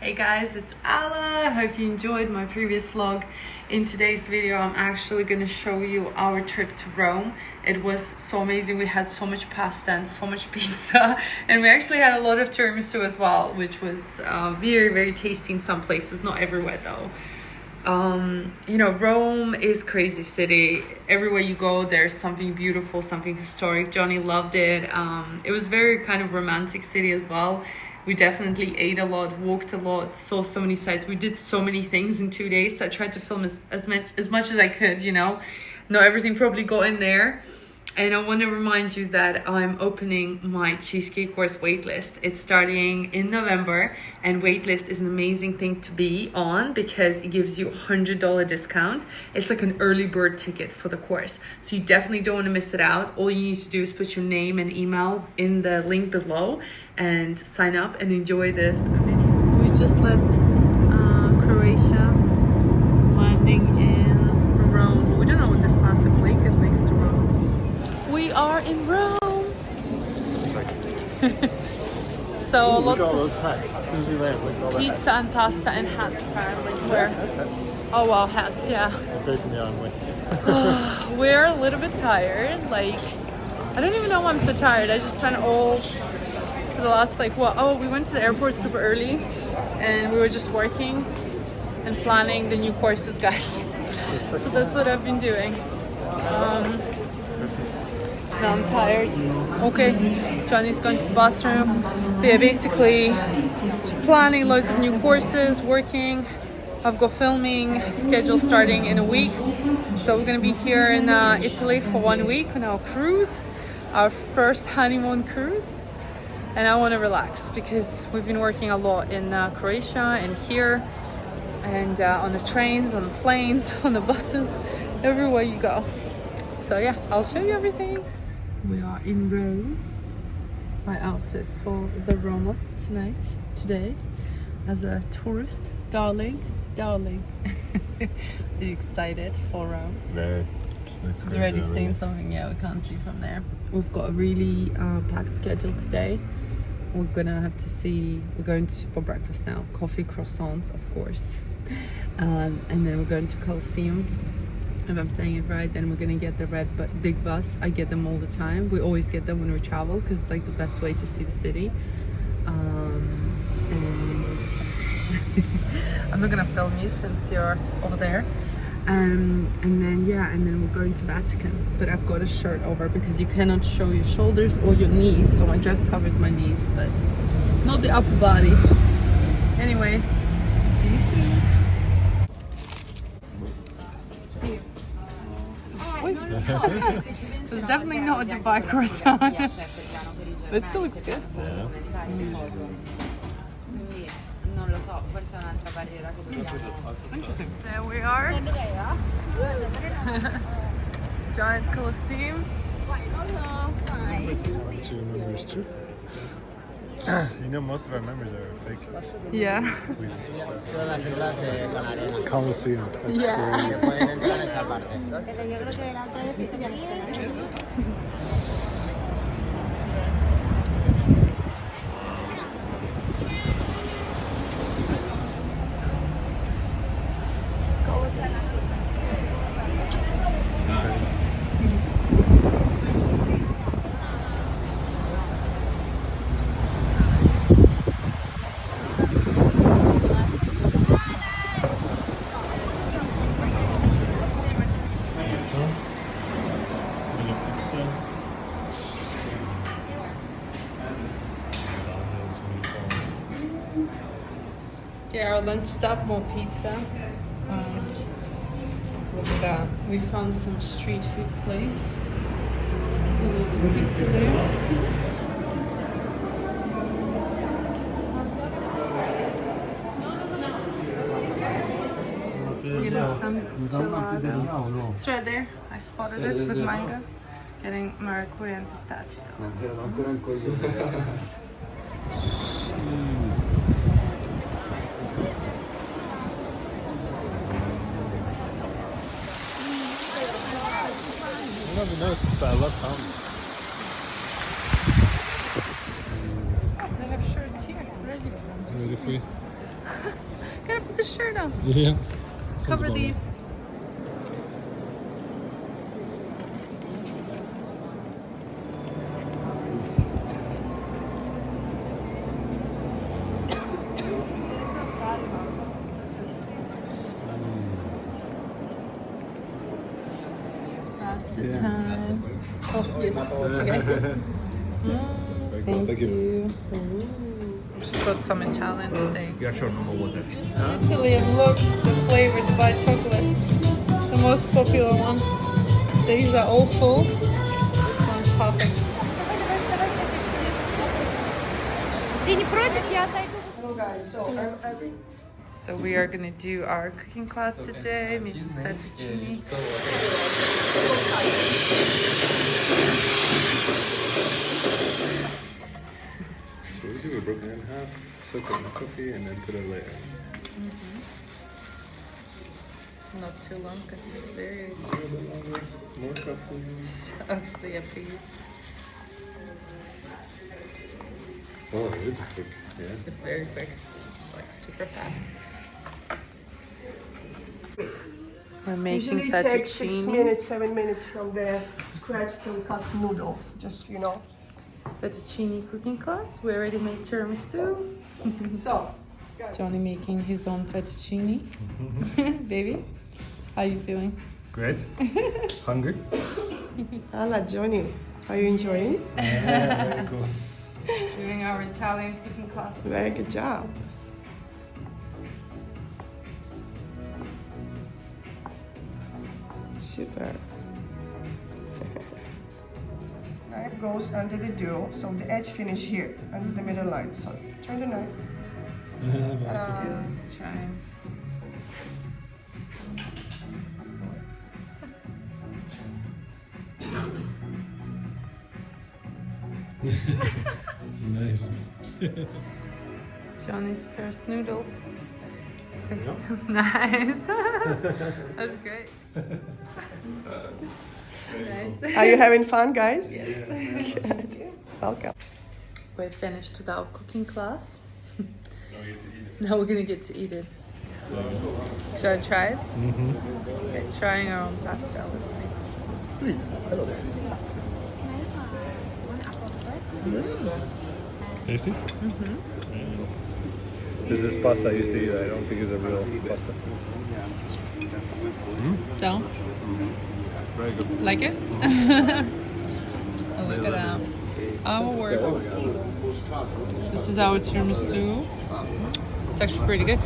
Hey guys, it's Ala. I hope you enjoyed my previous vlog. In today's video, I'm actually going to show you our trip to Rome. It was so amazing. We had so much pasta and so much pizza, and we actually had a lot of tiramisu as well, which was very, very tasty in some places, not everywhere though. You know, Rome is crazy city. Everywhere you go, there's something beautiful, something historic. Johnny loved it. It was very kind of romantic city as well. We definitely ate a lot, walked a lot, saw so many sights. We did so many things in 2 days. So I tried to film as much as I could, you know. Not everything probably got in there. And I want to remind you that I'm opening my cheesecake course waitlist. It's starting in November, and waitlist is an amazing thing to be on because it gives you a $100 discount. It's like an early bird ticket for the course. So you definitely don't want to miss it out. All you need to do is put your name and email in the link below and sign up and enjoy this video. We just left Croatia, landing in Rome. We don't know what this massive lake is next to Rome. We are in Rome. So lots of pizza and pasta and hats apparently. Where? Oh wow, hats, yeah. Facing the arm way. We're a little bit tired. Like, I don't even know why I'm so tired. I just spent all for the last we went to the airport super early and we were just working and planning the new courses, guys. So that's what I've been doing. Now I'm tired. Okay, Johnny's going to the bathroom. But yeah, basically just planning loads of new courses, working. I've got filming schedule starting in a week. So we're gonna be here in Italy for 1 week on our cruise, our first honeymoon cruise. And I want to relax because we've been working a lot in Croatia and here and on the trains, on the planes, on the buses, everywhere you go. So yeah, I'll show you everything. We are in Rome. My outfit for the Roma today, as a tourist, darling. Are you excited for Rome? Very. He's already seen something. Yeah, we can't see from there. We've got a really packed schedule today. We're going for breakfast now. Coffee, croissants, of course. And then we're going to Colosseum. If I'm saying it right, then we're gonna get the big bus. I get them all the time. We always get them when we travel because it's like the best way to see the city. And I'm not gonna film you since you're over there. And then we're going to Vatican. But I've got a shirt over because you cannot show your shoulders or your knees. So my dress covers my knees, but not the upper body. Anyways, see you soon. It's definitely not a Dubai croissant, but it still looks good. Yeah. Interesting. There we are. Giant Colosseum. Two numbers too. You know, most of our members are fake. Yeah. We just Colosseum. That's Yeah. Yeah, our lunch stop, more pizza, and we found some street food place. Let's go to pizza there. Getting some gelato. It's right there. I spotted it with mango. Getting maracuja and pistachio. I never noticed, but I love Tom. They have shirts here, ready. Ready for you? Gotta put the shirt on. Yeah. Cover these. Yeah. Time. Oh, yes. Okay. Thank you. Ooh. Just got some Italian steak. Just Italy, and look, the flavored by chocolate. The most popular one. These are all full. This one's perfect. Hello guys, So we are gonna do our cooking class today. Maybe fettuccine. So we do it broken in half, soak it in the coffee, and then put it later. Not too long because it's very A little bit longer, more coffee. actually up to you. Oh, it is quick. Yeah. It's very quick, like super fast. We're making usually takes 6 fettuccine. minutes, 7 minutes from the scratch to cut noodles. Just you know. Fettuccine cooking class. We already made tiramisu. So, Johnny making his own fettuccine. Baby, how you feeling? Great. Hungry? Hola Johnny, are you enjoying? Yeah, very cool. Doing our Italian cooking class. Very good job. Super. Knife goes under the dough, so the edge finish here, under the middle line. So turn the knife. Let's try. Nice. Johnny's first noodles. Nice. That's great. Nice. Are you having fun, guys? Yes. Welcome. We're finished with our cooking class. Now we get to eat it. Now we're gonna get to eat it. Should I try it? Okay, trying our own pasta. Let's see. Please. Hello. Tasty? This is pasta I used to eat. I don't think it's a real pasta. So, Very good. like it? Oh, look at that. Our work. This is our tiramisu. It's actually pretty good.